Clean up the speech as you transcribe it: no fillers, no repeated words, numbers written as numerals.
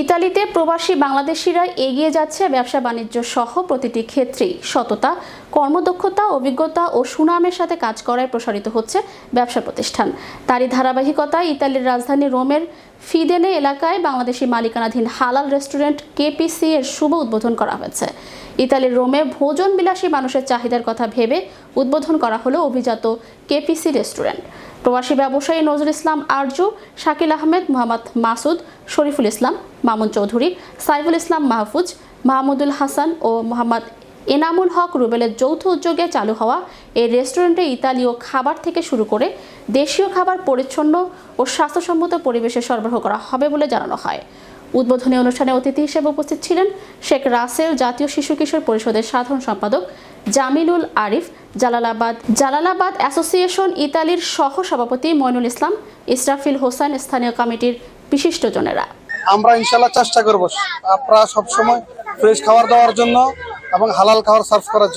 ইতালিতে প্রবাসী বাংলাদেশিরা এগিয়ে যাচ্ছে ব্যবসা বাণিজ্য সহ প্রতিটি ক্ষেত্রেই সততা, কর্মদক্ষতা, অভিজ্ঞতা ও সুনামের সাথে কাজ করায় প্রসারিত হচ্ছে ব্যবসা প্রতিষ্ঠান। তারই ধারাবাহিকতায় ইতালির রাজধানী রোমের ফিদেনে এলাকায় বাংলাদেশি মালিকানাধীন হালাল রেস্টুরেন্ট কেপিসি এর শুভ উদ্বোধন করা হয়েছে। ইতালির রোমে ভোজন বিলাসী মানুষের চাহিদার কথা ভেবে উদ্বোধন করা হলো অভিজাত কেপিসি রেস্টুরেন্ট। প্রবাসী ব্যবসায়ী নজরুল ইসলাম আরজু, শাকিল আহমেদ, মোহাম্মদ মাসুদ, শরীফুল ইসলাম, মামুন চৌধুরী, সাইফুল ইসলাম মাহফুজ, মাহমুদুল হাসান ও মোহাম্মদ এনামুল হক রুবেলের যৌথ উদ্যোগে চালু হওয়া এই রেস্টুরেন্টে ইতালীয় খাবার থেকে শুরু করে দেশীয় খাবার পরিচ্ছন্ন ও স্বাস্থ্যসম্মত পরিবেশে সরবরাহ করা হবে বলে জানানো হয়। উদ্বোধনী অনুষ্ঠানে অতিথি হিসেবে উপস্থিত ছিলেন শেখ রাসেল, জাতীয় শিশু কিশোর পরিষদের সাধারণ সম্পাদক জামিলুল আরিফ, জালালাবাদ অ্যাসোসিয়েশন ইতালির সহ সভাপতি মইনুল ইসলাম, ইসরাফিল হোসেন, স্থানীয় কমিটির বিশিষ্টজনেরা। আমরা ইনশাআল্লাহ চেষ্টা করব আপনারা সবসময় ফ্রেশ খাবার দেওয়ার জন্য এবং হালাল খাবার সার্ভ করার জন্য।